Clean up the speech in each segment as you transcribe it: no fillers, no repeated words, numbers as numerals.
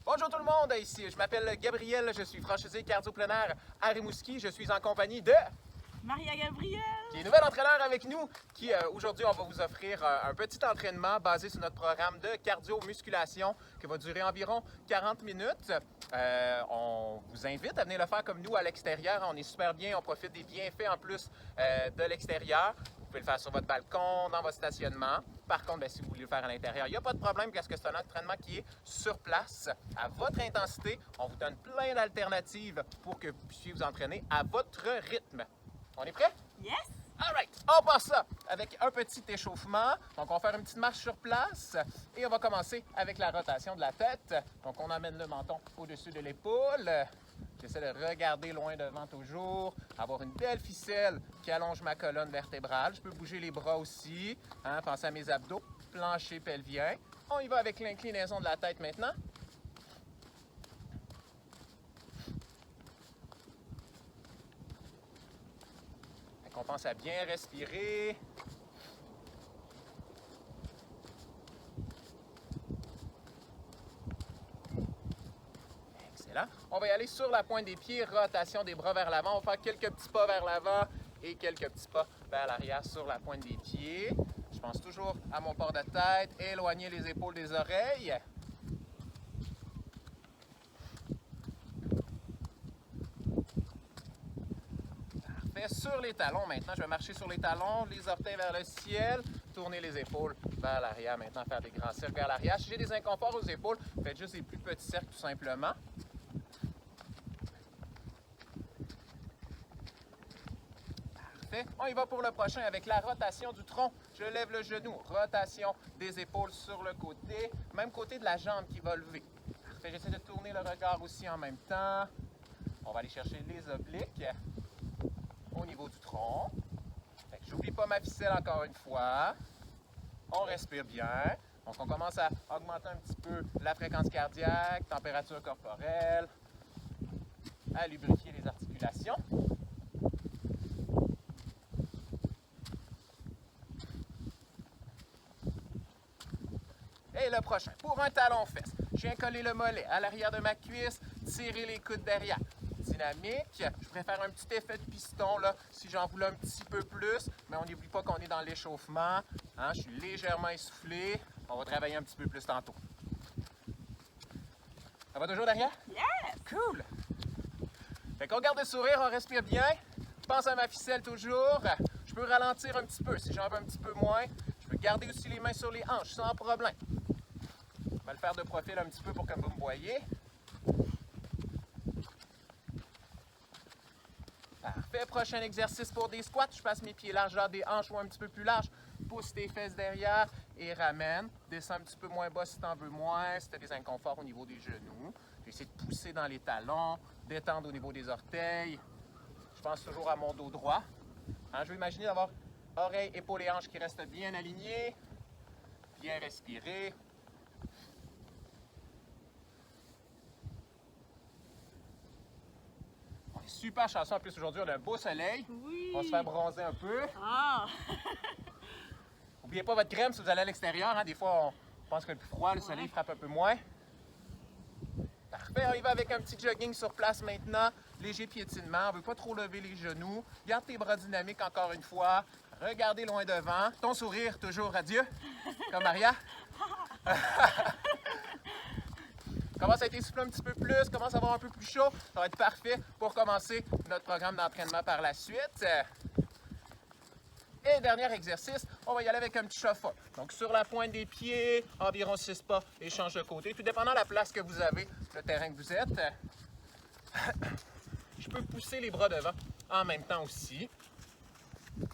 Bonjour tout le monde, ici je m'appelle Gabriel, je suis franchisé cardio plein air à Rimouski. Je suis en compagnie de Maria Gabriel, qui est nouvelle entraîneur avec nous, qui aujourd'hui on va vous offrir un petit entraînement basé sur notre programme de cardio-musculation qui va durer environ 40 minutes. On vous invite à venir le faire comme nous à l'extérieur. On est super bien, on profite des bienfaits en plus de l'extérieur. Vous pouvez le faire sur votre balcon, dans votre stationnement. Par contre, si vous voulez le faire à l'intérieur, il n'y a pas de problème parce que c'est un entraînement qui est sur place, à votre intensité. On vous donne plein d'alternatives pour que vous puissiez vous entraîner à votre rythme. On est prêt? yes! Alright, on passe ça avec un petit échauffement. Donc, on va faire une petite marche sur place et on va commencer avec la rotation de la tête. Donc, on amène le menton au-dessus de l'épaule. J'essaie de regarder loin devant toujours, avoir une belle ficelle qui allonge ma colonne vertébrale. Je peux bouger les bras aussi, penser à mes abdos, plancher pelvien. On y va avec l'inclinaison de la tête maintenant. On pense à bien respirer. Excellent. On va y aller sur la pointe des pieds, rotation des bras vers l'avant. On va faire quelques petits pas vers l'avant et quelques petits pas vers l'arrière sur la pointe des pieds. Je pense toujours à mon port de tête, éloigner les épaules des oreilles. Sur les talons maintenant, je vais marcher sur les talons, les orteils vers le ciel, tourner les épaules vers l'arrière maintenant, faire des grands cercles vers l'arrière. Si j'ai des inconforts aux épaules, faites juste des plus petits cercles tout simplement. Parfait. On y va pour le prochain avec la rotation du tronc. Je lève le genou, rotation des épaules sur le côté, même côté de la jambe qui va lever. Parfait, j'essaie de tourner le regard aussi en même temps. On va aller chercher les obliques au niveau du tronc. J'oublie pas ma ficelle encore une fois. On respire bien. Donc, on commence à augmenter un petit peu la fréquence cardiaque, température corporelle, à lubrifier les articulations. Et le prochain, pour un talon-fesse, je viens coller le mollet à l'arrière de ma cuisse, tirer les coudes derrière. Dynamique. Je préfère un petit effet de piston là, si j'en voulais un petit peu plus, mais on n'oublie pas qu'on est dans l'échauffement. Je suis légèrement essoufflé. On va travailler un petit peu plus tantôt. Ça va toujours derrière? Yes! Cool! Fait qu'on garde le sourire, on respire bien. Je pense à ma ficelle toujours. Je peux ralentir un petit peu si j'en veux un petit peu moins. Je peux garder aussi les mains sur les hanches sans problème. Je vais le faire de profil un petit peu pour que vous me voyez. Parfait. Prochain exercice pour des squats. Je passe mes pieds largeur des hanches ou un petit peu plus large. Pousse tes fesses derrière et ramène. Descends un petit peu moins bas si tu en veux moins. Si tu as des inconforts au niveau des genoux. J'essaie de pousser dans les talons, détendre au niveau des orteils. Je pense toujours à mon dos droit. Je vais imaginer d'avoir oreilles, épaules et hanches qui restent bien alignées. Bien respirer. Super chanceux en plus aujourd'hui, on a un beau soleil. Oui! On va se faire bronzer un peu. Ah! N'oubliez pas votre crème si vous allez à l'extérieur. Des fois, on pense que le plus froid, le soleil frappe un peu moins. Parfait, on y va avec un petit jogging sur place maintenant. Léger piétinement, on ne veut pas trop lever les genoux. Garde tes bras dynamiques encore une fois. Regardez loin devant. Ton sourire toujours radieux, comme Maria. Commence à être essoufflé un petit peu plus, commence à avoir un peu plus chaud. Ça va être parfait pour commencer notre programme d'entraînement par la suite. Et dernier exercice, on va y aller avec un petit shuffle. Donc sur la pointe des pieds, environ 6 pas, et change de côté. Tout dépendant de la place que vous avez, le terrain que vous êtes. Je peux pousser les bras devant en même temps aussi.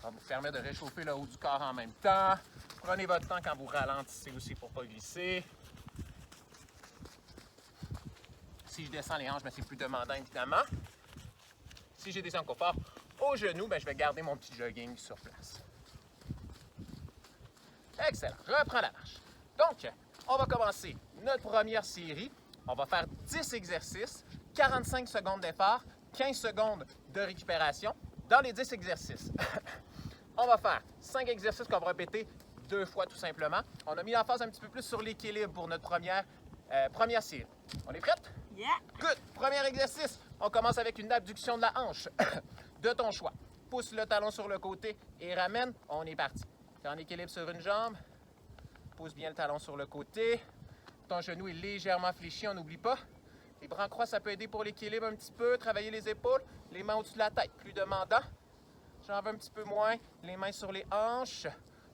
Ça vous permet de réchauffer le haut du corps en même temps. Prenez votre temps quand vous ralentissez aussi pour ne pas glisser. Si je descends les hanches, c'est plus demandant évidemment. Si j'ai des inconforts aux genoux, je vais garder mon petit jogging sur place. Excellent. Reprends la marche. Donc, on va commencer notre première série. On va faire 10 exercices, 45 secondes d'effort, 15 secondes de récupération dans les 10 exercices. On va faire 5 exercices qu'on va répéter 2 fois tout simplement. On a mis l'emphase un petit peu plus sur l'équilibre pour notre première Première série. On est prête? Yeah! Good! Premier exercice. On commence avec une abduction de la hanche de ton choix. Pousse le talon sur le côté et ramène. On est parti. T'es en équilibre sur une jambe. Pousse bien le talon sur le côté. Ton genou est légèrement fléchi, on n'oublie pas. Les bras en croix, ça peut aider pour l'équilibre un petit peu. Travailler les épaules, les mains au-dessus de la tête. Plus demandant. J'en veux un petit peu moins. Les mains sur les hanches.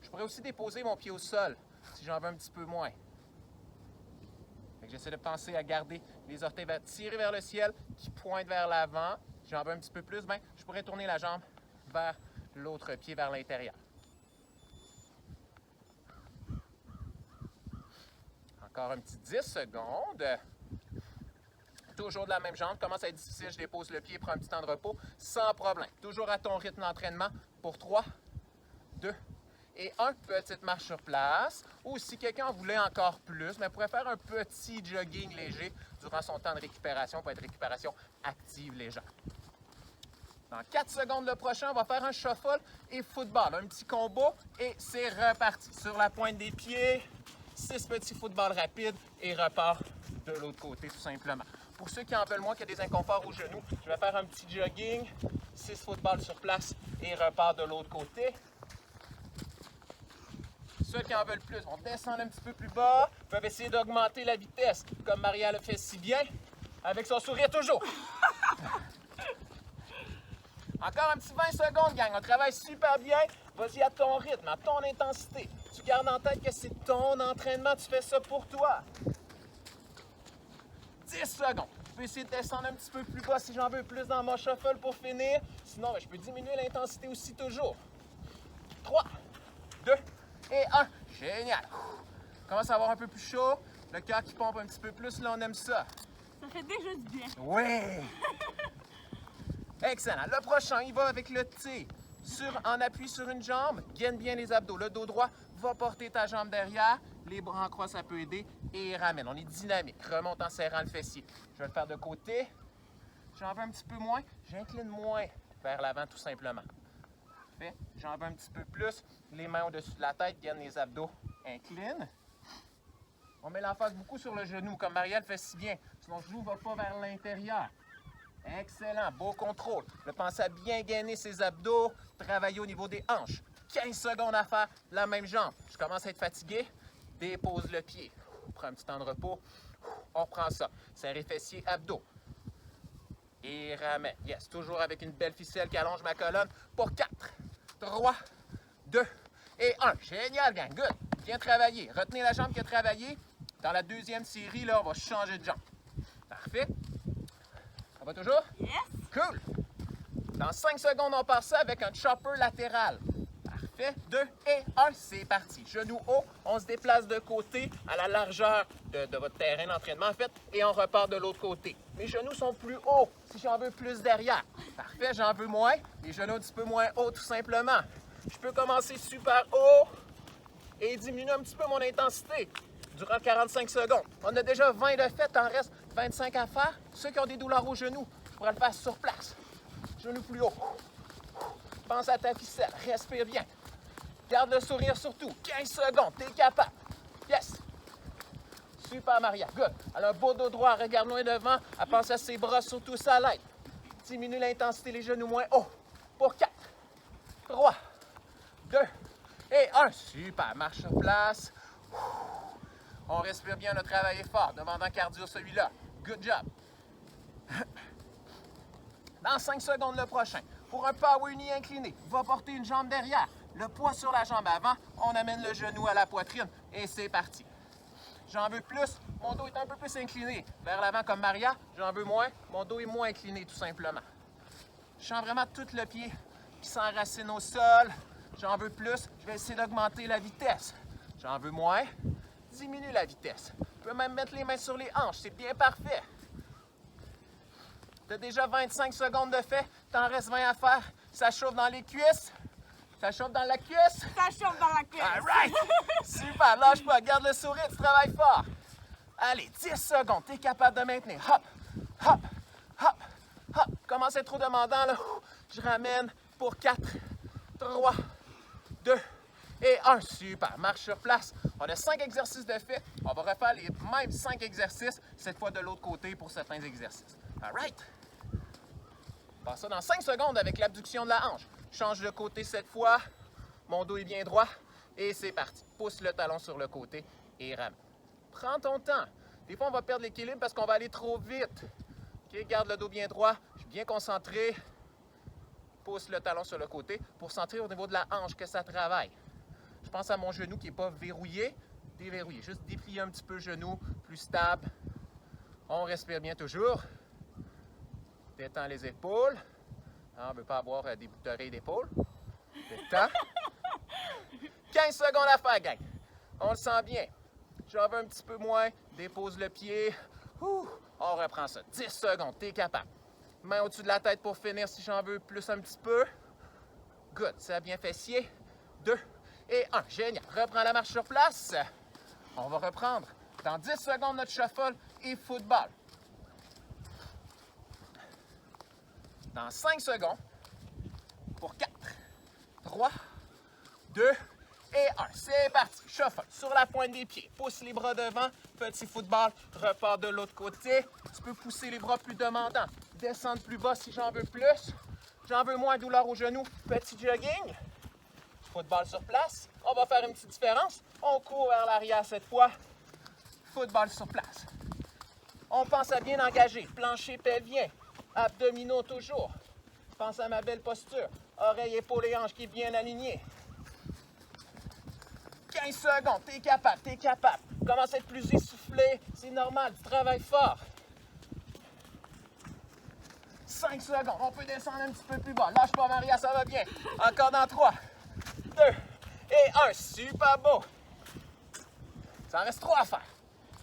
Je pourrais aussi déposer mon pied au sol si j'en veux un petit peu moins. J'essaie de penser à garder les orteils tirés vers le ciel, qui pointent vers l'avant. Si j'en veux un petit peu plus, ben, je pourrais tourner la jambe vers l'autre pied, vers l'intérieur. Encore un petit 10 secondes. Toujours de la même jambe. Commence à être difficile, je dépose le pied et prends un petit temps de repos sans problème. Toujours à ton rythme d'entraînement pour 3, 2 et 1. Petite marche sur place. Ou si quelqu'un en voulait encore plus, mais pourrait faire un petit jogging léger durant son temps de récupération pour être récupération active légère. Dans 4 secondes le prochain, on va faire un shuffle et football. Un petit combo et c'est reparti. Sur la pointe des pieds, 6 petits footballs rapides et repart de l'autre côté tout simplement. Pour ceux qui en veulent moins, qui ont des inconforts aux genoux, je vais faire un petit jogging, 6 footballs sur place et repart de l'autre côté. Ceux qui en veulent plus vont descendre un petit peu plus bas, peuvent essayer d'augmenter la vitesse, comme Maria le fait si bien, avec son sourire toujours. Encore un petit 20 secondes, gang. On travaille super bien. Vas-y à ton rythme, à ton intensité. Tu gardes en tête que c'est ton entraînement, tu fais ça pour toi. 10 secondes. Je peux essayer de descendre un petit peu plus bas si j'en veux plus dans mon shuffle pour finir. Sinon, je peux diminuer l'intensité aussi toujours. 3, 2 et 1. Génial. Commence à avoir un peu plus chaud. Le cœur qui pompe un petit peu plus, là, on aime ça. Ça fait déjà du bien. Oui! Excellent. Le prochain, il va avec le T. En appui sur une jambe, gaine bien les abdos. Le dos droit va porter ta jambe derrière. Les bras en croix, ça peut aider. Et ramène. On est dynamique. Remonte en serrant le fessier. Je vais le faire de côté. J'en veux un petit peu moins. J'incline moins vers l'avant, tout simplement. Parfait. J'en veux un petit peu plus. Les mains au-dessus de la tête, gaine les abdos. Incline. On met l'emphase beaucoup sur le genou, comme Marielle fait si bien. Son genou ne va pas vers l'intérieur. Excellent, beau contrôle. Je pense à bien gainer ses abdos, travailler au niveau des hanches. 15 secondes à faire la même jambe. Je commence à être fatigué, dépose le pied. On prend un petit temps de repos, on reprend ça. Serré fessier, abdos. Et ramène. Yes, toujours avec une belle ficelle qui allonge ma colonne pour 4, 3, 2 et 1. Génial, gang, good. Bien travaillé. Retenez la jambe qui a travaillé. Dans la deuxième série, là, on va changer de jambe. Parfait. Ça va toujours? Yes! Cool! Dans 5 secondes, on part ça avec un chopper latéral. Parfait. 2 et 1, c'est parti. Genoux haut, on se déplace de côté à la largeur de votre terrain d'entraînement, en fait, et on repart de l'autre côté. Mes genoux sont plus hauts si j'en veux plus derrière. Parfait, j'en veux moins. Les genoux un petit peu moins hauts, tout simplement. Je peux commencer super haut et diminuer un petit peu mon intensité durant 45 secondes. On a déjà 20 de fait, il en reste 25 à faire. Ceux qui ont des douleurs aux genoux, je pourrais le faire sur place. Genoux plus haut. Pense à ta ficelle, respire bien. Garde le sourire surtout. 15 secondes, t'es capable. Yes! Super Maria, good. Elle a un beau dos droit, regarde loin devant. Elle pense à ses bras, surtout sa l'aide. Diminue l'intensité, les genoux moins haut. Pour 4, 3, 2 et 1. Super, marche sur place. On respire bien, le travail est fort. Demandant cardio celui-là. Good job. Dans 5 secondes le prochain. Pour un power knee incliné, va porter une jambe derrière. Le poids sur la jambe avant, on amène le genou à la poitrine et c'est parti. J'en veux plus, mon dos est un peu plus incliné vers l'avant comme Maria. J'en veux moins, mon dos est moins incliné tout simplement. Je sens vraiment tout le pied qui s'enracine au sol. J'en veux plus, je vais essayer d'augmenter la vitesse. J'en veux moins, diminue la vitesse. Je peux même mettre les mains sur les hanches, c'est bien parfait. Tu as déjà 25 secondes de fait, t'en restes 20 à faire. Ça chauffe dans les cuisses. Ça chauffe dans la cuisse. Ça chauffe dans la cuisse. All right! Super, lâche pas, garde le sourire, tu travailles fort. Allez, 10 secondes, tu es capable de maintenir. Hop, hop, hop, hop. Commence à être trop demandant, là. Je ramène pour 4, 3, 2 et 1. Super. Marche sur place. On a 5 exercices de fait. On va refaire les mêmes 5 exercices, cette fois de l'autre côté pour certains exercices. All right? On passe ça dans 5 secondes avec l'abduction de la hanche. Change de côté cette fois. Mon dos est bien droit. Et c'est parti. Pousse le talon sur le côté et ramène. Prends ton temps. Des fois, on va perdre l'équilibre parce qu'on va aller trop vite. OK? Garde le dos bien droit. Je suis bien concentré. Pousse le talon sur le côté pour sentir au niveau de la hanche que ça travaille. Je pense à mon genou qui n'est pas verrouillé. Déverrouillé. Juste déplier un petit peu le genou, plus stable. On respire bien toujours. Détends les épaules. On ne veut pas avoir des bouts d'oreilles d'épaule. Détends. 15 secondes à faire, gang. On le sent bien. J'en veux un petit peu moins. Dépose le pied. Ouh. On reprend ça. 10 secondes. T'es capable. Main au-dessus de la tête pour finir si j'en veux plus un petit peu. Good. Ça bien fessier. 2 et 1. Génial. Reprends la marche sur place. On va reprendre dans 10 secondes notre shuffle et football. Dans 5 secondes. Pour 4, 3, 2 et 1. C'est parti. Shuffle sur la pointe des pieds. Pousse les bras devant. Petit football. Repars de l'autre côté. Tu peux pousser les bras plus demandants. Descendre plus bas si j'en veux plus. J'en veux moins, douleur au genou. Petit jogging. Football sur place. On va faire une petite différence. On court vers l'arrière cette fois. Football sur place. On pense à bien engager. Plancher pelvien. Abdominaux toujours. Pense à ma belle posture. Oreilles, épaules et hanches qui est bien alignée. 15 secondes. T'es capable, t'es capable. Commence à être plus essoufflé. C'est normal. Tu travailles fort. 5 secondes. On peut descendre un petit peu plus bas. Lâche pas, Maria, ça va bien. Encore dans 3, 2 et 1. Super beau. Ça en reste 3 à faire.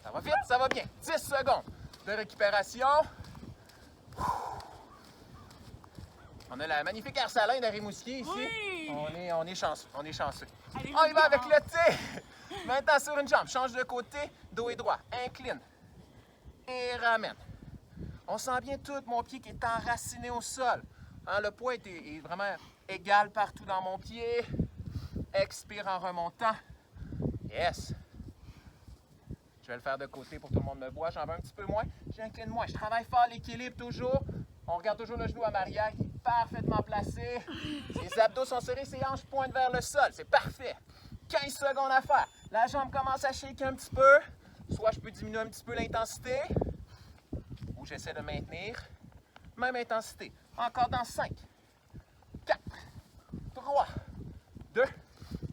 Ça va vite, ça va bien. 10 secondes de récupération. On a la magnifique Air Salin de Rimouski ici. Oui. On est chanceux. On est chanceux. Allez, On y va avec hein. le thé. Maintenant sur une jambe. Change de côté. Dos est droit. Incline. Et ramène. On sent bien tout mon pied qui est enraciné au sol. Hein, le poids est vraiment égal partout dans mon pied. Expire en remontant. Yes. Je vais le faire de côté pour que tout le monde me voit. J'en veux un petit peu moins. J'incline moins. Je travaille fort l'équilibre toujours. On regarde toujours le genou à Maria qui est parfaitement placé. Ses abdos sont serrés, ses hanches pointent vers le sol. C'est parfait. 15 secondes à faire. La jambe commence à shaker un petit peu. Soit je peux diminuer un petit peu l'intensité. Ou j'essaie de maintenir. Même intensité. Encore dans 5, 4, 3, 2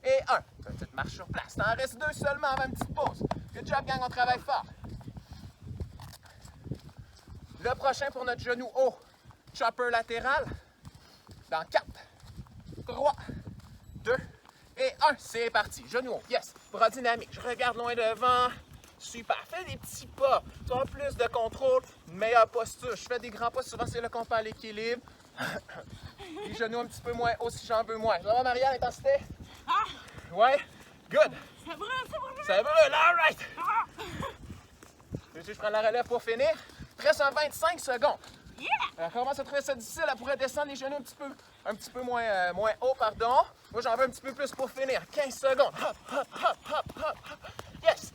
et 1. Petite marche sur place. T'en restes 2 seulement avant une petite pause. Good job, gang, on travaille fort. Le prochain pour notre genou haut, chopper latéral. Dans 4, 3, 2 et 1. C'est parti. Genou haut. Yes. Bras dynamique. Je regarde loin devant. Super. Fais des petits pas. Tu as plus de contrôle, une meilleure posture. Je fais des grands pas. Souvent, c'est là qu'on perd l'équilibre. Les genoux un petit peu moins haut si j'en veux moins. Ça va, Maria, l'intensité? Ah, Ouais? Good. ça brûle, ça brûle. Ça brûle. All right. Ah. Veux-tu que je prends la relève pour finir? Reste en 25 secondes. Yeah! Elle commence à trouver ça difficile. Elle pourrait descendre les genoux un petit peu moins, moins haut, pardon. Moi, j'en veux un petit peu plus pour finir. 15 secondes. Hop, hop, hop, hop, hop. Yes!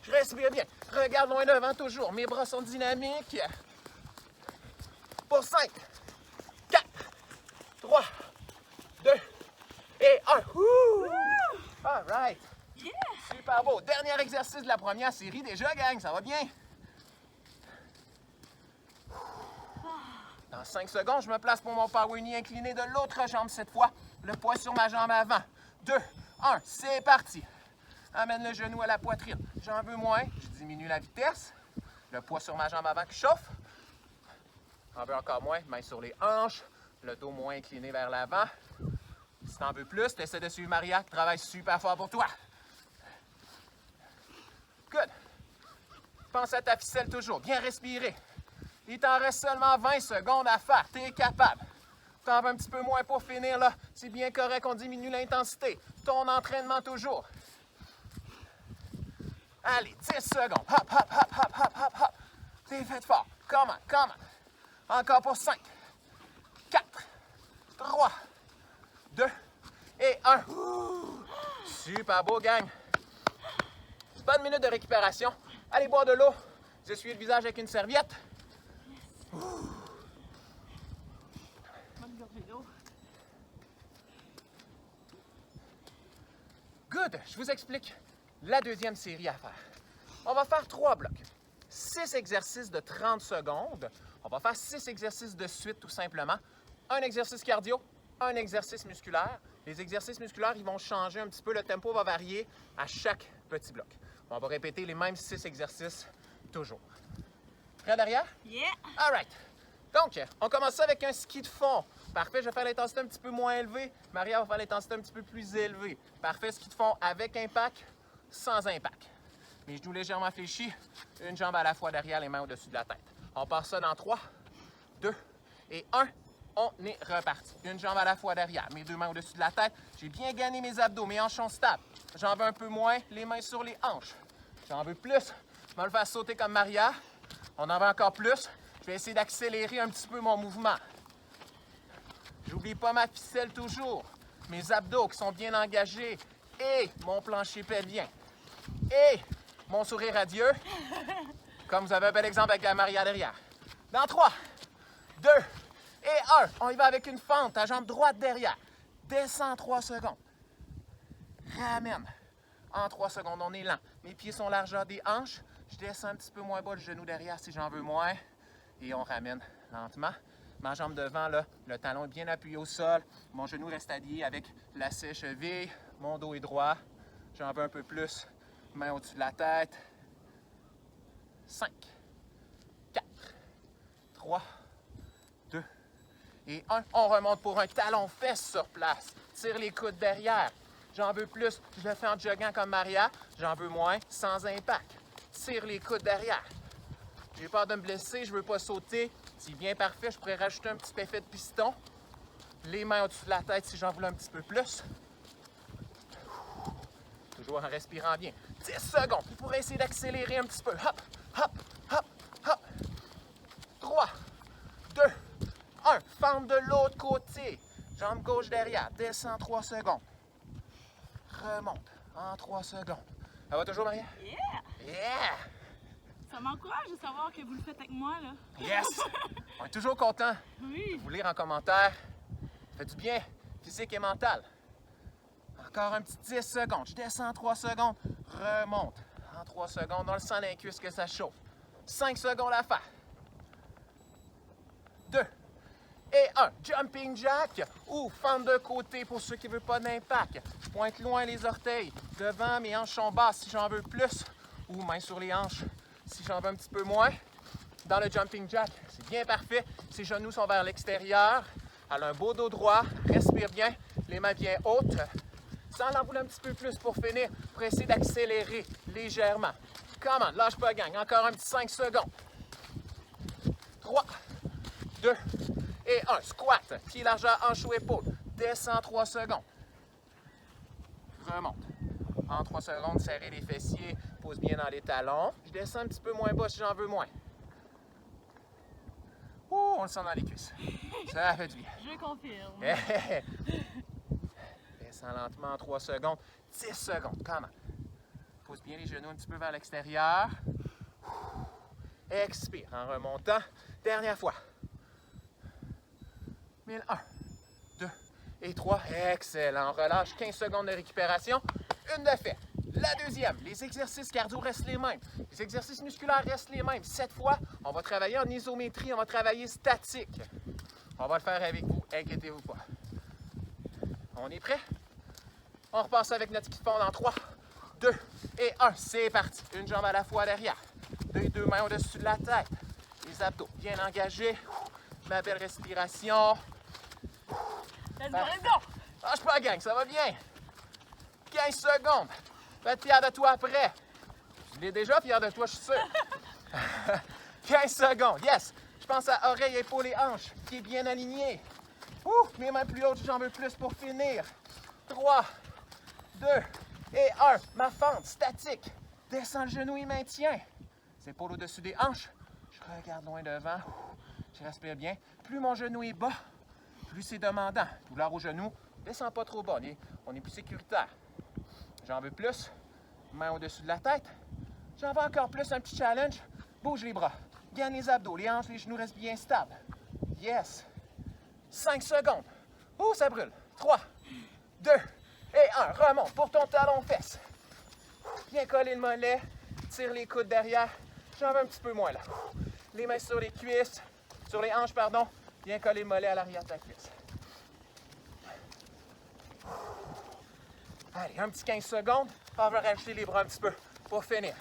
Je respire bien. Regarde loin devant toujours. Mes bras sont dynamiques. Pour 5, 4, 3, 2 et 1. All right. Yeah! Super beau. Dernier exercice de la première série déjà, gang. Ça va bien? Dans 5 secondes, je me place pour mon power knee incliné de l'autre jambe cette fois. Le poids sur ma jambe avant. 2, 1, c'est parti. Amène le genou à la poitrine. J'en veux moins. Je diminue la vitesse. Le poids sur ma jambe avant qui chauffe. J'en veux encore moins. Main sur les hanches. Le dos moins incliné vers l'avant. Si t'en veux plus, tu essaies de suivre Maria qui travaille super fort pour toi. Good. Pense à ta ficelle toujours. Bien respirer. Il t'en reste seulement 20 secondes à faire. T'es capable. T'en veux un petit peu moins pour finir là. C'est bien correct, on diminue l'intensité. Ton entraînement toujours. Allez, 10 secondes. Hop, hop, hop, hop, hop, hop, hop. T'es fait fort. Come on, come on. Encore pour 5, 4, 3, 2 et 1. Super beau, gang. Bonne minute de récupération. Allez boire de l'eau. Vous essuyez le visage avec une serviette. Bonne gorgée d'eau. Good. Je vous explique la deuxième série à faire. On va faire 3 blocs. 6 exercices de 30 secondes. On va faire 6 exercices de suite, tout simplement. Un exercice cardio, un exercice musculaire. Les exercices musculaires, ils vont changer un petit peu. Le tempo va varier à chaque petit bloc. On va répéter les mêmes 6 exercices toujours. Prêt derrière? Yeah! All right. Donc, on commence ça avec un ski de fond. Parfait, je vais faire l'intensité un petit peu moins élevée. Maria va faire l'intensité un petit peu plus élevée. Parfait, ski de fond avec impact, sans impact. Mes genoux légèrement fléchis, une jambe à la fois derrière, les mains au-dessus de la tête. On part ça dans 3, 2 et 1. On est reparti. Une jambe à la fois derrière, mes 2 mains au-dessus de la tête. J'ai bien gagné mes abdos, mes hanches sont stables. J'en veux un peu moins, les mains sur les hanches. J'en veux plus. Je vais le faire sauter comme Maria. On en veut encore plus. Je vais essayer d'accélérer un petit peu mon mouvement. J'oublie pas ma ficelle toujours. Mes abdos qui sont bien engagés. Et mon plancher pelvien. Et mon sourire radieux. Comme vous avez un bel exemple avec la Maria derrière. Dans 3, 2 et 1. On y va avec une fente. Ta jambe droite derrière. Descends 3 secondes. Ramène. En 3 secondes, on est lent. Mes pieds sont largeur des hanches. Je descends un petit peu moins bas le genou derrière si j'en veux moins. Et on ramène lentement. Ma jambe devant, là, le talon est bien appuyé au sol. Mon genou reste allié avec la cheville. Mon dos est droit. J'en veux un peu plus. Main au-dessus de la tête. 5, 4, 3, 2 et 1. On remonte pour un talon-fesse sur place. Tire les coudes derrière. J'en veux plus. Je le fais en joguant comme Maria. J'en veux moins, sans impact. Tire les coudes derrière. J'ai peur de me blesser, je veux pas sauter. C'est bien parfait, je pourrais rajouter un petit effet de piston. Les mains au-dessus de la tête si j'en voulais un petit peu plus. Toujours en respirant bien. 10 secondes. Vous pourrez essayer d'accélérer un petit peu. Hop, hop, hop, hop. 3, 2, 1. Fente de l'autre côté. Jambe gauche derrière. Descends 3 secondes. Remonte en 3 secondes. Ça va toujours, Maria? Yeah! Yeah! Ça m'encourage de savoir que vous le faites avec moi, là. Yes! On est toujours content Oui! de vous lire en commentaire. Ça fait du bien, physique et mental. Encore un petit 10 secondes. Je descends 3 secondes. Remonte en 3 secondes. On le sent dans les cuisses que ça chauffe. 5 secondes à faire. 2 et 1. Jumping jack ou fente de côté pour ceux qui ne veulent pas d'impact. Je pointe loin les orteils. Devant, mes hanches sont basses si j'en veux plus. Ou main sur les hanches si j'en veux un petit peu moins. Dans le jumping jack, c'est bien parfait. Ses genoux sont vers l'extérieur. Elle a un beau dos droit. Respire bien. Les mains bien hautes. Sans l'enrouler un petit peu plus pour finir. Pour essayer d'accélérer légèrement. Come on, lâche pas gang. Encore un petit 5 secondes. 3, 2 et 1. Squat. Pied largeur, hanche ou épaule. Descends 3 secondes. Remonte. En 3 secondes, serrez les fessiers. Pose bien dans les talons. Je descends un petit peu moins bas si j'en veux moins. Ouh, on le sent dans les cuisses. Ça fait du bien. Je confirme. Descends lentement en 3 secondes. 10 secondes. Comment? Pose bien les genoux un petit peu vers l'extérieur. Expire en remontant. Dernière fois. 1001, 2 et 3. Excellent. Relâche. 15 secondes de récupération. Une de fait. La deuxième. Les exercices cardio restent les mêmes. Les exercices musculaires restent les mêmes. Cette fois, on va travailler en isométrie. On va travailler statique. On va le faire avec vous. Inquiétez-vous pas. On est prêt? On repasse avec notre ski de fond dans 3, 2 et 1. C'est parti. Une jambe à la fois derrière. Les 2 mains au-dessus de la tête. Les abdos bien engagés. Ma belle respiration. Let's go, let's go! Lâche pas, gang, ça va bien. 15 secondes. Va être fier de toi après. Je l'ai déjà fier de toi, je suis sûr. 15 secondes, yes. Je pense à oreille, épaule et hanche, qui est bien aligné. Ouh, mes mains plus hautes, j'en veux plus pour finir. 3, 2 et 1. Ma fente statique. Descends le genou et maintien. C'est épaule au-dessus des hanches. Je regarde loin devant. Je respire bien. Plus mon genou est bas, plus c'est demandant. Douleur au genou, Descends pas trop bas, on est plus sécuritaire. J'en veux plus. Main au-dessus de la tête. J'en veux encore plus, un petit challenge. Bouge les bras. Gagne les abdos, les hanches, les genoux restent bien stables. Yes. 5 secondes. Oh, ça brûle. 3, 2 et 1. Remonte pour ton talon-fesse. Bien coller le mollet. Tire les coudes derrière. J'en veux un petit peu moins là. Les mains sur les cuisses, sur les hanches, pardon. Bien coller le mollet à l'arrière de ta cuisse. Allez, un petit 15 secondes. On va rajouter les bras un petit peu pour finir.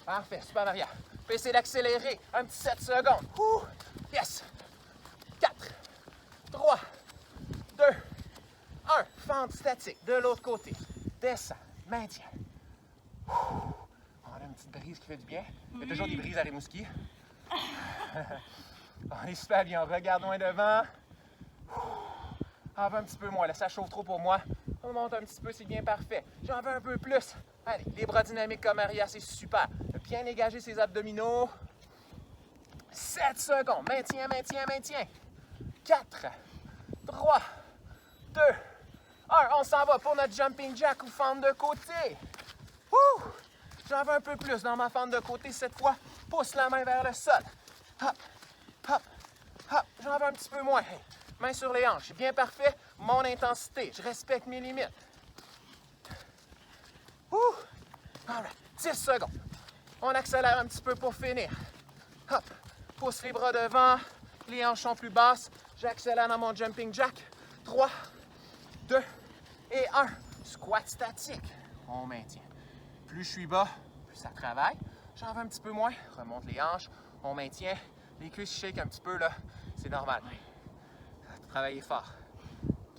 Parfait, super Maria. On peut essayer d'accélérer. Un petit 7 secondes. Yes. 4, 3, 2, 1. Fente statique de l'autre côté. Descends, maintiens. On a une petite brise qui fait du bien. Il y a toujours des brises à Rimouski. On est super bien. Regarde loin devant. On va un petit peu moins. Là, ça chauffe trop pour moi. On monte un petit peu, c'est bien parfait. J'en veux un peu plus. Allez, les bras dynamiques comme Maria, c'est super. Bien dégager ses abdominaux. 7 secondes. Maintiens, maintiens, maintiens. 4, 3, 2, 1. On s'en va pour notre jumping jack ou fente de côté. J'en veux un peu plus dans ma fente de côté. Cette fois, pousse la main vers le sol. Hop, hop, hop. J'en veux un petit peu moins. Main sur les hanches. C'est bien parfait. Mon intensité. Je respecte mes limites. All right. 10 secondes. On accélère un petit peu pour finir. Hop. Pousse les bras devant. Les hanches sont plus basses. J'accélère dans mon jumping jack. 3, 2 et 1. Squat statique. On maintient. Plus je suis bas, plus ça travaille. J'en veux un petit peu moins. Remonte les hanches. On maintient. Les cuisses shake un petit peu, là. C'est normal. Travaillez fort.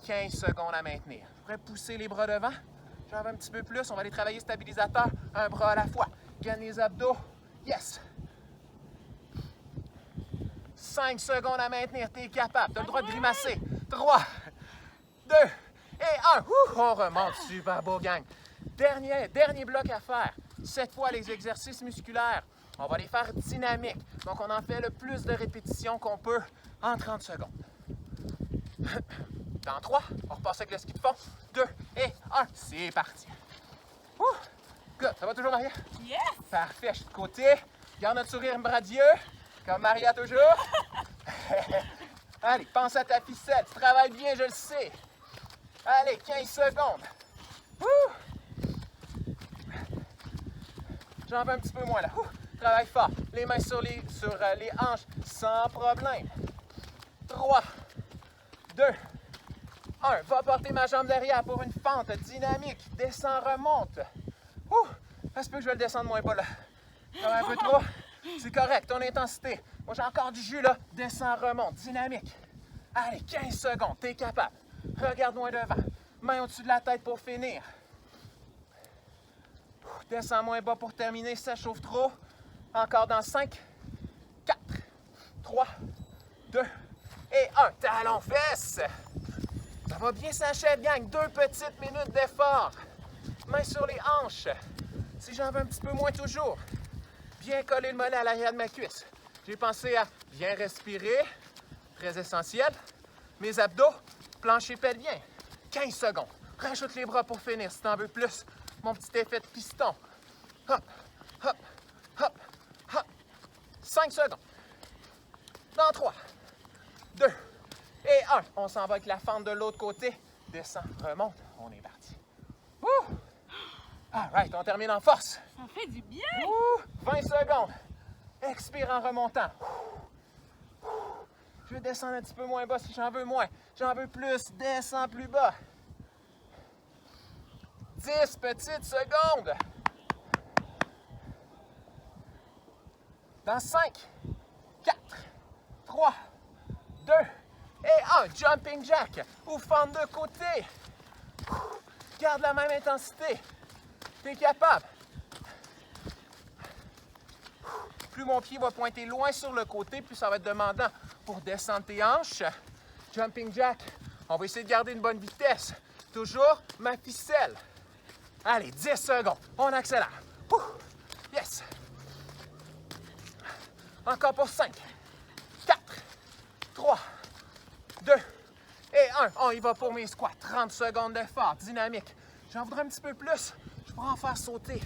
15 secondes à maintenir. Je pourrais pousser les bras devant. J'en veux un petit peu plus. On va aller travailler stabilisateur. Un bras à la fois. Gagne les abdos. Yes. 5 secondes à maintenir. T'es capable. T'as le droit de grimacer. 3, 2 et 1. On remonte. Super beau, gang. Dernier bloc à faire. Cette fois, les exercices musculaires. On va les faire dynamiques. Donc, on en fait le plus de répétitions qu'on peut en 30 secondes. Dans 3, on repasse avec le ski de fond. 2 et 1. C'est parti. Good. Ça va toujours, Maria? Yes! Parfait. Je suis de côté. Garde notre sourire radieux. Comme Maria toujours. Allez, pense à ta ficelle. Tu travailles bien, je le sais. Allez, 15 secondes. J'en veux un petit peu moins là. Travaille fort. Les mains sur les hanches sans problème. 3, 2, 1. Va porter ma jambe derrière pour une fente dynamique. Descends, remonte. Ça se peut que je vais le descendre moins bas là. Ça va un peu trop. C'est correct, ton intensité. Moi, j'ai encore du jus là. Descends, remonte. Dynamique. Allez, 15 secondes. T'es capable. Regarde loin devant. Main au-dessus de la tête pour finir. Descends moins bas pour terminer. Ça chauffe trop. Encore dans 5, 4, 3, 2 et 1. Talon fesses. Ça va bien s'achève, gang. 2 petites minutes d'effort. Main sur les hanches. Si j'en veux un petit peu moins toujours. Bien coller le mollet à l'arrière de ma cuisse. J'ai pensé à bien respirer. Très essentiel. Mes abdos, plancher pelvien. 15 secondes. Rajoute les bras pour finir si t'en veux plus. Mon petit effet de piston. Hop, hop, hop, hop. 5 secondes. Dans 3, 2 et 1. On s'en va avec la fente de l'autre côté. Descends, remonte. On est parti. All right, on termine en force. Ça fait du bien! 20 secondes. Expire en remontant. Je vais descendre un petit peu moins bas si j'en veux moins. J'en veux plus. Descends plus bas. 10 petites secondes. Dans 5, 4, 3, 2 et 1. Jumping jack ou fente de côté. Garde la même intensité. T'es capable. Plus mon pied va pointer loin sur le côté, plus ça va être demandant pour descendre tes hanches. Jumping jack. On va essayer de garder une bonne vitesse. Toujours ma ficelle. Allez, 10 secondes. On accélère. Yes. Encore pour 5, 4, 3, 2 et 1. On y va pour mes squats. 30 secondes d'effort, dynamique. J'en voudrais un petit peu plus. Je pourrais en faire sauter.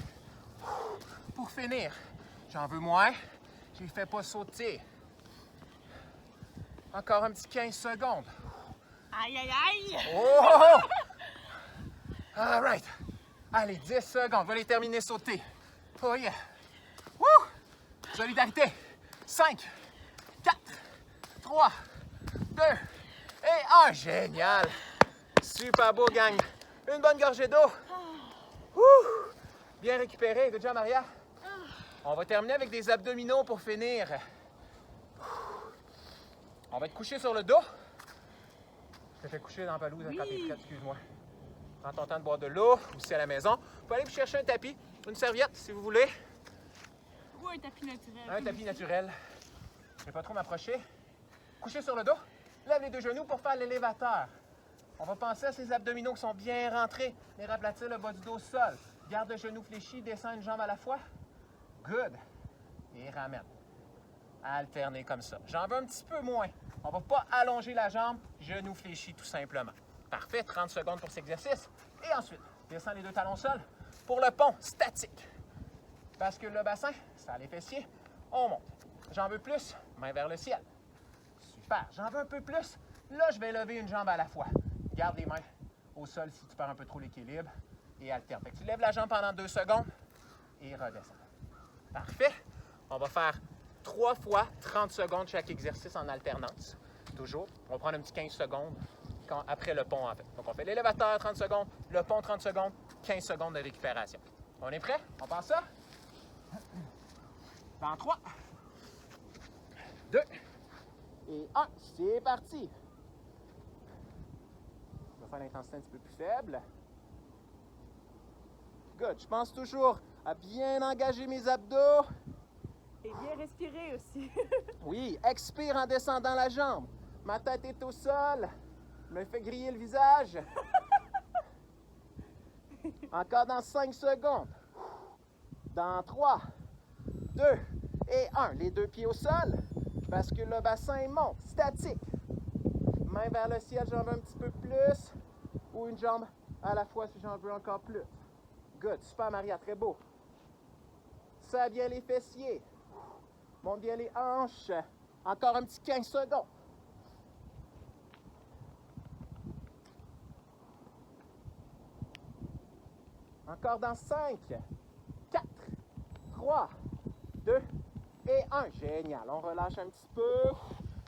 Pour finir, j'en veux moins. Je les fais pas sauter. Encore un petit 15 secondes. Aïe, aïe, aïe! Oh! All right. Allez, 10 secondes. On va les terminer sauter. Oh yeah. Woo! Solidarité. 5, 4, 3, 2 et 1. Génial. Super beau, gang. Une bonne gorgée d'eau. Wouh! Bien récupéré. Good job, Maria. On va terminer avec des abdominaux pour finir. On va être couché sur le dos. Je te fais coucher dans la pelouse quand t'es prête, excuse-moi. Prends ton temps de boire de l'eau, aussi à la maison. Vous pouvez aller vous chercher un tapis, une serviette si vous voulez. Ou un tapis naturel. Un tapis naturel. Je ne vais pas trop m'approcher. Couché sur le dos. Lève les deux genoux pour faire l'élévateur. On va penser à ces abdominaux qui sont bien rentrés. Les aplatir le bas du dos au sol. Garde le genou fléchi, descends une jambe à la fois. Good. Et ramène. Alterner comme ça. J'en veux un petit peu moins. On va pas allonger la jambe, genou fléchi tout simplement. Parfait, 30 secondes pour cet exercice. Et ensuite, descends les deux talons au sol pour le pont statique. Bascule le bassin, ça les fessiers, on monte. J'en veux plus, main vers le ciel. Super, j'en veux un peu plus. Là, je vais lever une jambe à la fois. Garde les mains au sol si tu perds un peu trop l'équilibre et alterne. Fait que tu lèves la jambe pendant 2 secondes et redescends. Parfait. On va faire 3 fois 30 secondes chaque exercice en alternance. Toujours. On va prendre un petit 15 secondes après le pont, en fait. Donc, on fait l'élévateur 30 secondes, le pont 30 secondes, 15 secondes de récupération. On est prêt? On passe ça? Dans 3, 2 et 1. C'est parti! Je vais faire l'intensité un petit peu plus faible. Good. Je pense toujours à bien engager mes abdos. Et bien respirer aussi. Oui, expire en descendant la jambe. Ma tête est au sol. Je me fais griller le visage. Encore dans 5 secondes. Dans 3, 2 et 1. Les deux pieds au sol. Bascule le bassin, monte. Statique. Main vers le ciel, j'en veux un petit peu plus. Ou une jambe à la fois si j'en veux encore plus. Good. Super, Maria. Très beau. Serre bien les fessiers. Monte bien les hanches. Encore un petit 15 secondes. Encore dans 5, 4, 3, 2 et 1. Génial. On relâche un petit peu.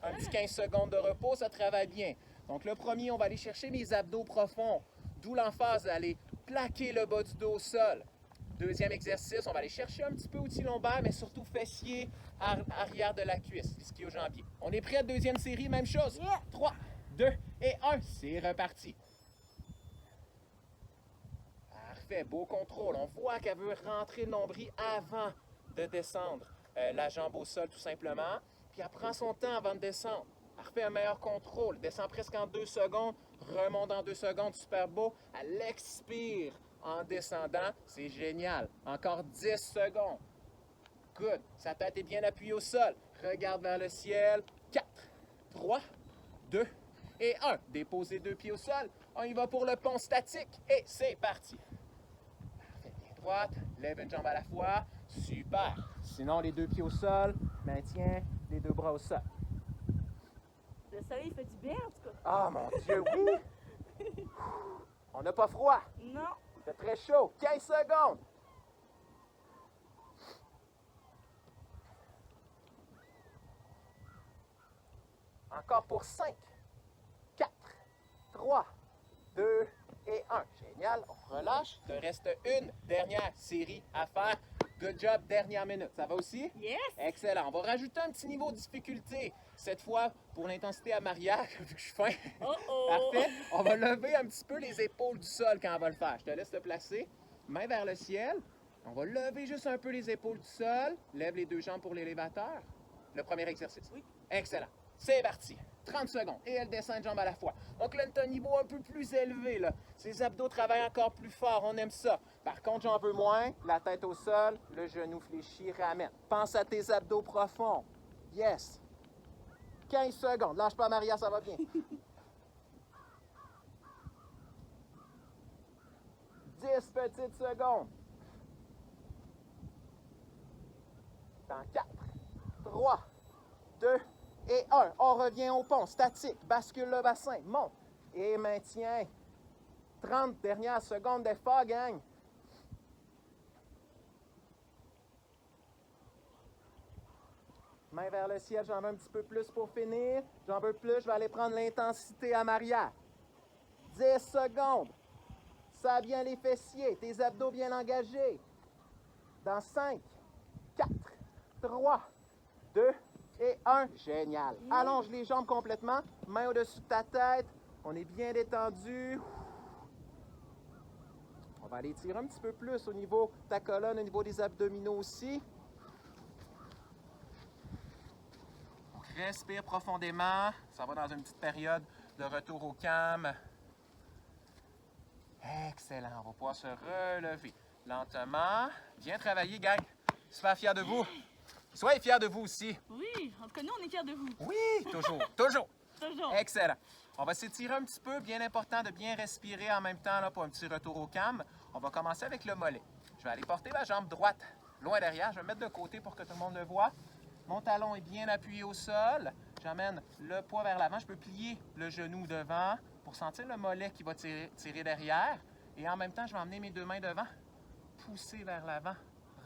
Un petit 15 secondes de repos, ça travaille bien. Donc le premier, on va aller chercher les abdos profonds. D'où l'emphase d'aller plaquer le bas du dos au sol. Deuxième exercice, on va aller chercher un petit peu outil lombaire, mais surtout fessier, arrière de la cuisse, ischio-jambier. On est prêt à deuxième série, même chose. 3, 2 et 1. C'est reparti. Parfait, beau contrôle. On voit qu'elle veut rentrer le nombril avant de descendre la jambe au sol, tout simplement. Puis elle prend son temps avant de descendre. Parfait, un meilleur contrôle. Descend presque en 2 secondes, remonte en 2 secondes, super beau. Elle expire en descendant, c'est génial. Encore 10 secondes. Good. Sa tête est bien appuyée au sol. Regarde vers le ciel. 4, 3, 2 et 1. Déposez 2 pieds au sol. On y va pour le pont statique et c'est parti. Parfait, bien droite. Lève une jambe à la fois. Super. Sinon, les 2 pieds au sol. Maintiens les 2 bras au sol. Le soleil fait du bien, en tout cas. Ah, mon Dieu, oui! On n'a pas froid. Non. C'est très chaud. 15 secondes. Encore pour 5, 4, 3, 2 et 1. Génial. On relâche. Il te reste une dernière série à faire. Good job, dernière minute. Ça va aussi? Yes! Excellent. On va rajouter un petit niveau de difficulté. Cette fois, pour l'intensité à Maria, vu que je suis fin. Oh oh! Parfait. On va lever un petit peu les épaules du sol quand on va le faire. Je te laisse te placer. Main vers le ciel. On va lever juste un peu les épaules du sol. Lève les 2 jambes pour l'élévateur. Le premier exercice. Oui. Excellent. C'est parti. 30 secondes. Et elle descend une jambe à la fois. Donc là, c'est un niveau un peu plus élevé. Là. Ses abdos travaillent encore plus fort. On aime ça. Par contre, j'en veux moins. La tête au sol. Le genou fléchi. Ramène. Pense à tes abdos profonds. Yes. 15 secondes. Lâche pas, Maria, ça va bien. petites secondes. Dans 4, 3, 2 et 1. On revient au pont, statique, bascule le bassin, monte et maintient. 30 dernières secondes d'effort, gang. Main vers le ciel, j'en veux un petit peu plus pour finir. J'en veux plus, je vais aller prendre l'intensité à Maria. 10 secondes. Ça a bien les fessiers, tes abdos bien engagés. Dans 5, 4, 3, 2 et 1. Génial. Allonge les jambes complètement. Main au-dessus de ta tête. On est bien détendu. On va aller tirer un petit peu plus au niveau de ta colonne, au niveau des abdominaux aussi. Respire profondément. Ça va dans une petite période de retour au calme. Excellent. On va pouvoir se relever lentement. Bien travaillé, gang. Super fier de vous. Soyez fiers de vous aussi. Oui, en tout cas, nous, on est fiers de vous. Oui, toujours, toujours. Toujours. Excellent. On va s'étirer un petit peu. Bien important de bien respirer en même temps là, pour un petit retour au calme. On va commencer avec le mollet. Je vais aller porter ma jambe droite loin derrière. Je vais me mettre de côté pour que tout le monde le voit. Mon talon est bien appuyé au sol. J'amène le poids vers l'avant. Je peux plier le genou devant pour sentir le mollet qui va tirer derrière. Et en même temps, je vais emmener mes deux mains devant, pousser vers l'avant,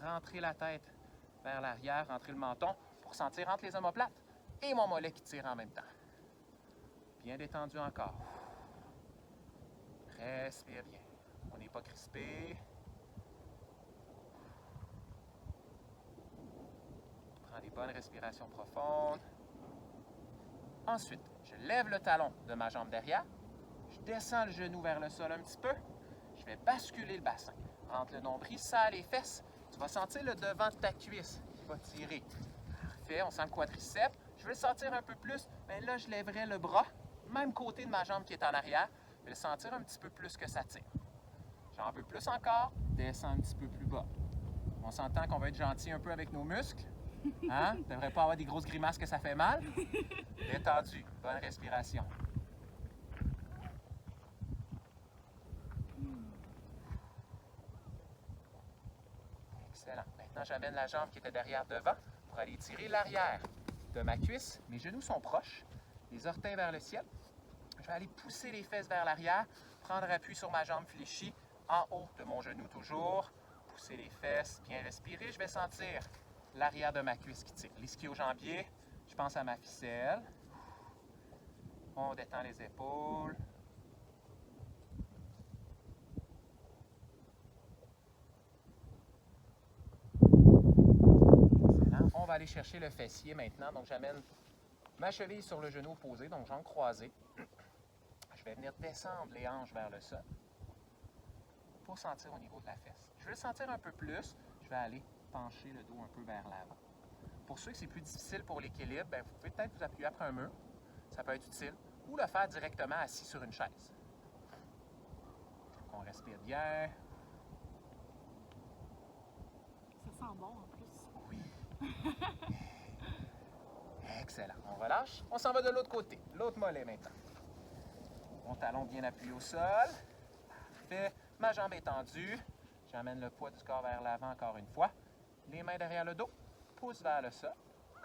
rentrer la tête vers l'arrière, rentrer le menton pour sentir entre les omoplates et mon mollet qui tire en même temps. Bien détendu encore. Respire bien. On n'est pas crispé. Prends des bonnes respirations profondes. Ensuite, je lève le talon de ma jambe derrière. Je descends le genou vers le sol un petit peu. Je vais basculer le bassin. Entre le nombril, ça les fesses. Tu vas sentir le devant de ta cuisse qui va tirer. Parfait, on sent le quadriceps. Je vais le sentir un peu plus, mais là, je lèverai le bras, même côté de ma jambe qui est en arrière. Je vais le sentir un petit peu plus que ça tire. J'en veux plus encore, descends un petit peu plus bas. On s'entend qu'on va être gentil un peu avec nos muscles. Hein? Tu devrais pas avoir des grosses grimaces que ça fait mal. Détendu, bonne respiration. Excellent. Maintenant, j'amène la jambe qui était derrière devant pour aller tirer l'arrière de ma cuisse. Mes genoux sont proches, les orteils vers le ciel. Je vais aller pousser les fesses vers l'arrière, prendre appui sur ma jambe fléchie, en haut de mon genou toujours. Pousser les fesses, bien respirer. Je vais sentir l'arrière de ma cuisse qui tire. L'ischio-jambier, je pense à ma ficelle. On détend les épaules. Excellent. On va aller chercher le fessier maintenant. Donc, j'amène ma cheville sur le genou opposé, donc jambes croisées. Je vais venir descendre les hanches vers le sol pour sentir au niveau de la fesse. Je veux le sentir un peu plus. Je vais aller pencher le dos un peu vers l'avant. Pour ceux que c'est plus difficile pour l'équilibre, vous pouvez peut-être vous appuyer après un mur. Ça peut être utile. Ou le faire directement assis sur une chaise. Donc, on respire bien. Ça sent bon en plus. Oui. Excellent. On relâche. On s'en va de l'autre côté. L'autre mollet maintenant. Mon talon bien appuyé au sol. Parfait. Ma jambe est tendue. J'amène le poids du corps vers l'avant encore une fois. Les mains derrière le dos. Pousse vers le sol.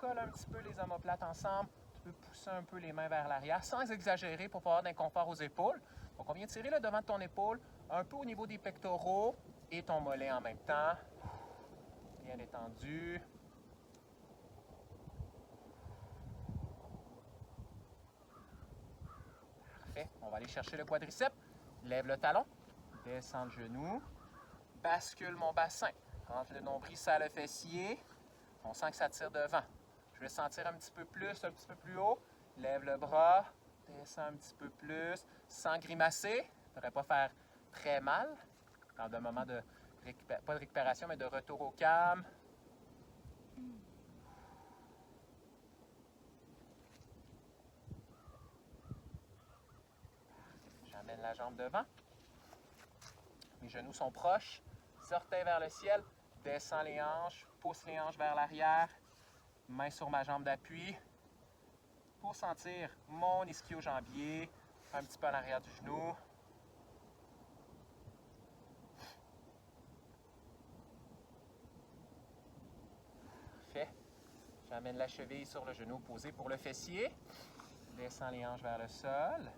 Colle un petit peu les omoplates ensemble. Tu peux pousser un peu les mains vers l'arrière sans exagérer pour pas avoir d'inconfort aux épaules. Donc, on vient tirer le devant de ton épaule un peu au niveau des pectoraux et ton mollet en même temps. Bien détendu. Parfait. On va aller chercher le quadriceps. Lève le talon. Descends le genou. Bascule mon bassin. Rentre le nombril, serre le fessier. On sent que ça tire devant. Je vais sentir un petit peu plus, un petit peu plus haut. Lève le bras. Descends un petit peu plus. Sans grimacer. Ça ne devrait pas faire très mal. Dans le moment de pas de récupération, mais de retour au calme. J'amène la jambe devant. Mes genoux sont proches. Orteils vers le ciel. Descends les hanches. Pousse les hanches vers l'arrière. Main sur ma jambe d'appui. Pour sentir mon ischio-jambier un petit peu à l'arrière du genou. J'amène la cheville sur le genou posé pour le fessier. Descends les hanches vers le sol.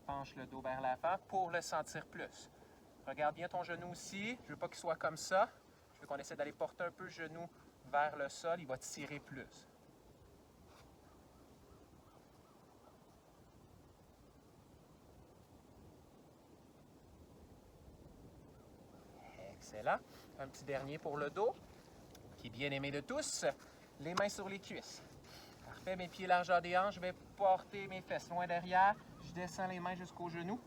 Penche le dos vers l'avant pour le sentir plus. Regarde bien ton genou aussi. Je ne veux pas qu'il soit comme ça. Je veux qu'on essaie d'aller porter un peu le genou vers le sol. Il va tirer plus. Excellent. Un petit dernier pour le dos, qui est bien aimé de tous. Les mains sur les cuisses. Parfait. Mes pieds largeur des hanches. Je vais porter mes fesses loin derrière. Je descends les mains jusqu'aux genoux.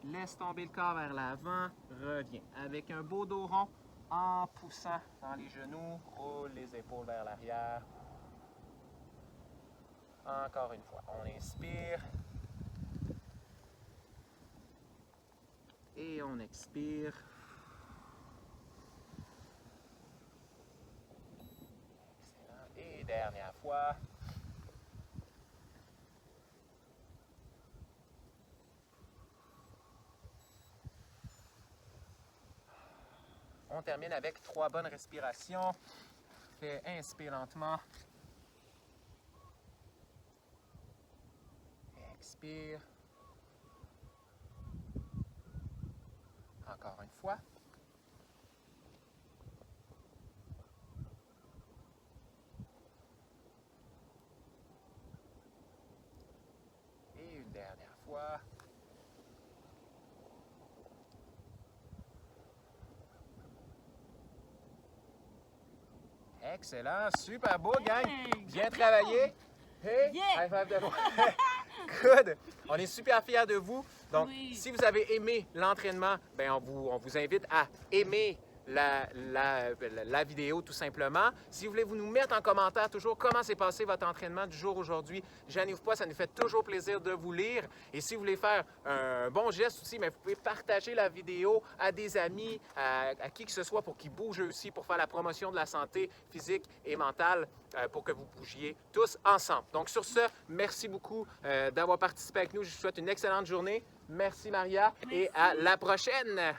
Laisse tomber le corps vers l'avant. Reviens. Avec un beau dos rond, en poussant dans les genoux. Roule les épaules vers l'arrière. Encore une fois. On inspire. Et on expire. Excellent. Et dernière fois. On termine avec 3 bonnes respirations. Fais inspire lentement. Expire. Encore une fois. Et une dernière fois. Excellent, super beau, gang. Bien travaillé. Hey, Yeah. high five de moi. Good. On est super fiers de vous. Donc, Oui. si vous avez aimé l'entraînement, ben on vous invite à aimer la vidéo tout simplement. Si vous voulez vous nous mettre en commentaire toujours comment s'est passé votre entraînement du jour aujourd'hui, gênez-vous pas, ça nous fait toujours plaisir de vous lire. Et si vous voulez faire un bon geste aussi, mais vous pouvez partager la vidéo à des amis, à qui que ce soit pour qu'ils bougent aussi, pour faire la promotion de la santé physique et mentale, pour que vous bougiez tous ensemble. Donc sur ce, merci beaucoup d'avoir participé avec nous. Je vous souhaite une excellente journée. Merci Maria et à la prochaine!